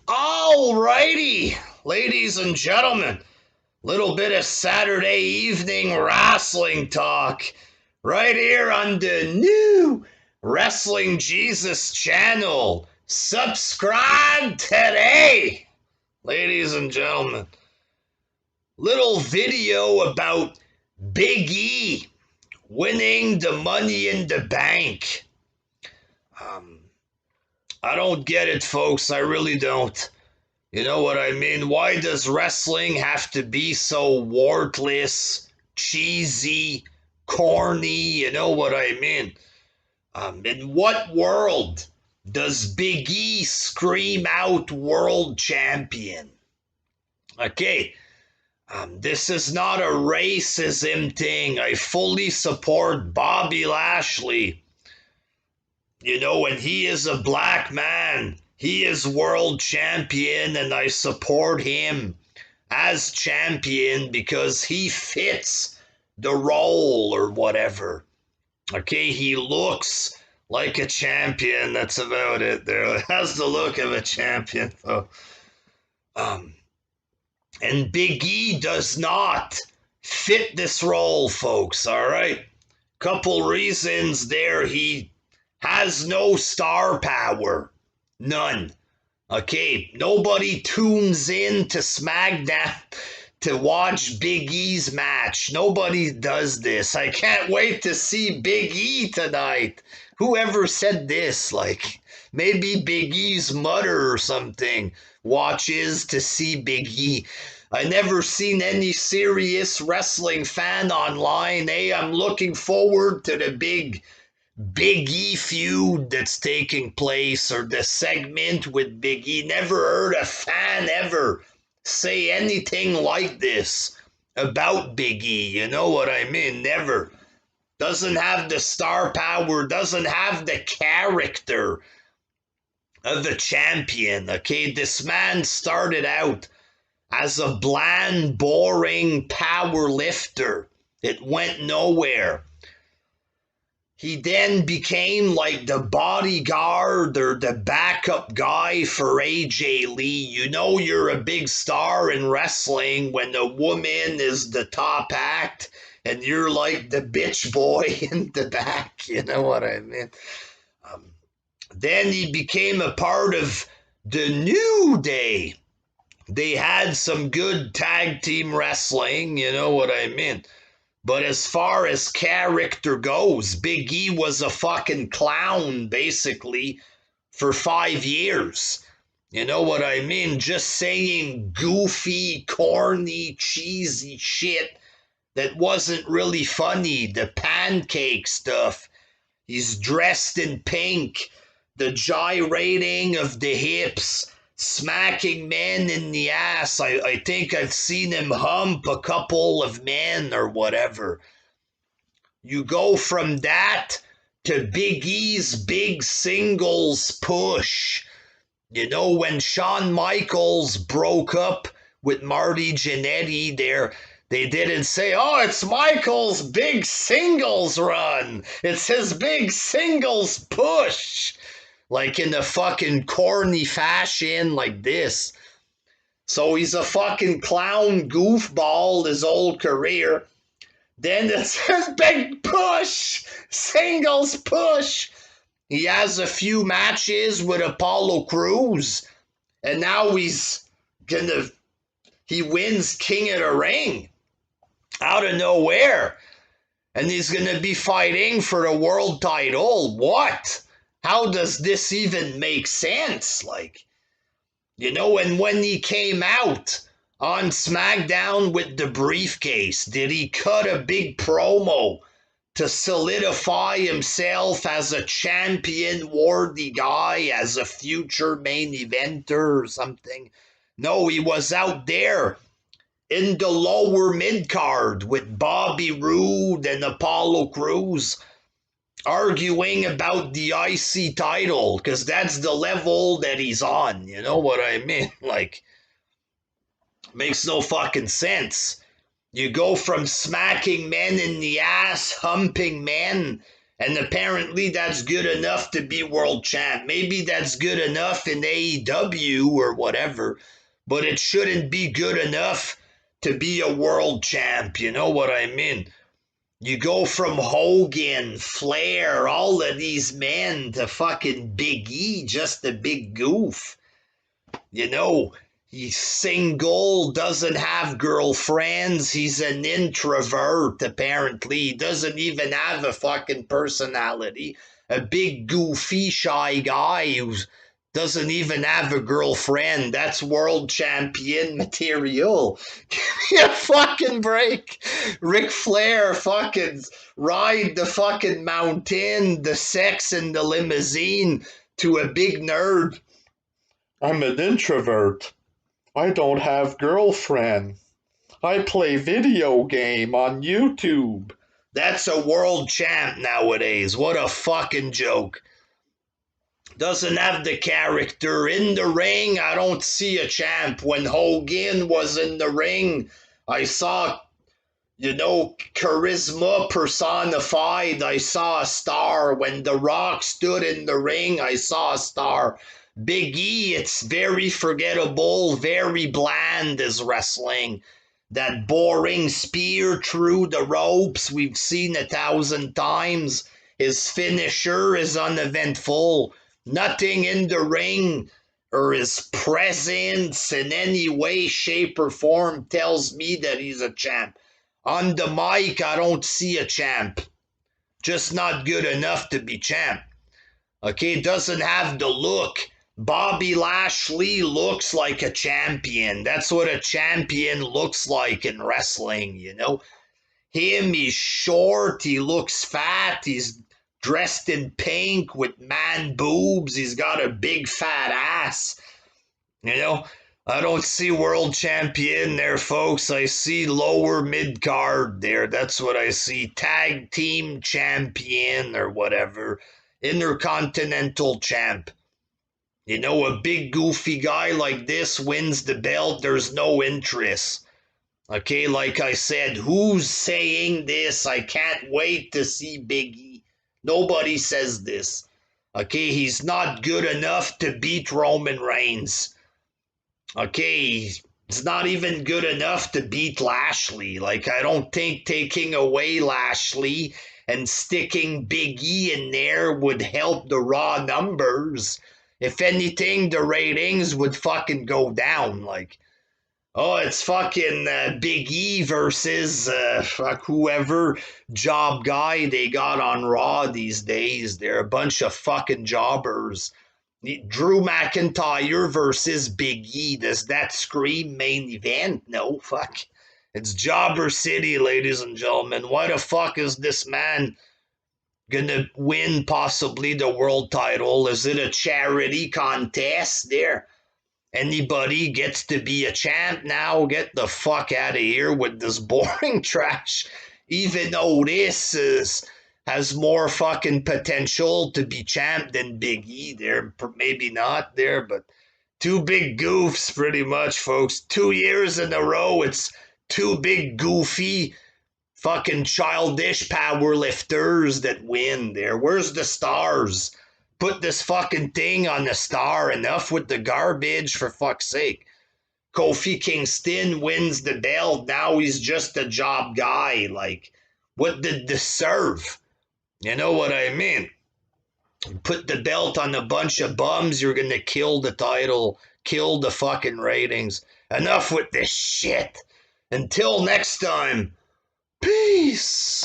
Alrighty, ladies and gentlemen, little bit of Saturday evening wrestling talk right here on the new Wrestling Jesus channel. Subscribe today, ladies and gentlemen. Little video about Big E winning the Money in the Bank. I don't get it, folks. I really don't. You know what I mean? Why does wrestling have to be so worthless, cheesy, corny? You know what I mean? In what world does Big E scream out world champion? Okay, this is not a racism thing. I fully support Bobby Lashley. You know, when he is a black man, he is world champion, and I support him as champion because he fits the role or whatever. Okay, he looks like a champion. That's about it. There has the look of a champion. And Big E does not fit this role, folks. All right, couple reasons there. He has no star power. None. Okay, nobody tunes in to SmackDown to watch Big E's match. Nobody does this. I can't wait to see Big E tonight. Whoever said this? Like, maybe Big E's mother or something watches to see Big E. I never seen any serious wrestling fan online. Hey, I'm looking forward to the Big E feud that's taking place, or the segment with Big E. Never heard a fan ever say anything like this about Big E. You know what I mean? Never. Doesn't have the star power, doesn't have the character of a champion. Okay, this man started out as a bland, boring power lifter. It went nowhere. He then became like the bodyguard or the backup guy for AJ Lee. You know you're a big star in wrestling when the woman is the top act and you're like the bitch boy in the back. You know what I mean? Then he became a part of the New Day. They had some good tag team wrestling. You know what I mean? But as far as character goes, Big E was a fucking clown, basically, for 5 years. You know what I mean? Just saying goofy, corny, cheesy shit that wasn't really funny. The pancake stuff. He's dressed in pink. The gyrating of the hips. Smacking men in the ass. I think I've seen him hump a couple of men or whatever. You go from that to Big E's big singles push. You know, when Shawn Michaels broke up with Marty Jannetty there, they didn't say, oh, it's Michael's big singles run. It's his big singles push. Like in a fucking corny fashion like this. So he's a fucking clown goofball his whole career. Then it's his big push. Singles push. He has a few matches with Apollo Crews. And now he wins King of the Ring. Out of nowhere. And he's gonna be fighting for the world title. What? How does this even make sense? Like, you know, and when he came out on SmackDown with the briefcase, did he cut a big promo to solidify himself as a champion-worthy guy, as a future main eventer or something? No, he was out there in the lower mid-card with Bobby Roode and Apollo Crews, arguing about the IC title, because that's the level that he's on. You know what I mean? Like, makes no fucking sense. You go from smacking men in the ass, humping men, And apparently that's good enough to be world champ. Maybe that's good enough in AEW or whatever, but it shouldn't be good enough to be a world champ. You know what I mean? You go from Hogan, Flair, all of these men to fucking Big E, just a big goof. You know, he's single, doesn't have girlfriends, he's an introvert, apparently. He doesn't even have a fucking personality. A big, goofy, shy guy who doesn't even have a girlfriend. That's world champion material. Give me a fucking break. Ric Flair fucking ride the fucking mountain, the sex in the limousine to a big nerd. I'm an introvert. I don't have girlfriend. I play video game on YouTube. That's a world champ nowadays. What a fucking joke. Doesn't have the character in the ring. I don't see a champ. When Hogan was in the ring, I saw, charisma personified. I saw a star. When The Rock stood in the ring, I saw a star. Big E, it's very forgettable, very bland as wrestling. That boring spear through the ropes, we've seen 1,000 times. His finisher is uneventful. Nothing in the ring or his presence in any way, shape, or form tells me that he's a champ. On the mic, I don't see a champ. Just not good enough to be champ. Okay, doesn't have the look. Bobby Lashley looks like a champion. That's what a champion looks like in wrestling, Him, he's short, he looks fat, he's dressed in pink with man boobs, he's got a big fat ass. I don't see world champion there, folks. I see lower mid card there. That's what I see. Tag team champion or whatever. Intercontinental champ. A big goofy guy like this wins the belt, there's no interest. Okay, like I said, who's saying this? I can't wait to see Big E. Nobody says this. Okay, he's not good enough to beat Roman Reigns. Okay, he's not even good enough to beat Lashley. Like, I don't think taking away Lashley and sticking Big E in there would help the Raw numbers. If anything, the ratings would fucking go down. Like, it's fucking Big E versus whoever job guy they got on Raw these days. They're a bunch of fucking jobbers. Drew McIntyre versus Big E. Does that scream main event? No, fuck. It's Jobber City, ladies and gentlemen. Why the fuck is this man gonna win possibly the world title? Is it a charity contest there? Anybody gets to be a champ now? Get the fuck out of here with this boring trash. Even Otis has more fucking potential to be champ than Big E there. Maybe not there, but two big goofs pretty much, folks. 2 years in a row, it's two big goofy fucking childish power lifters that win there. Where's the stars? Put this fucking thing on the star. Enough with the garbage, for fuck's sake. Kofi Kingston wins the belt. Now he's just a job guy. Like, what did this serve? You know what I mean? Put the belt on a bunch of bums, you're gonna kill the title, kill the fucking ratings. Enough with this shit. Until next time. Peace.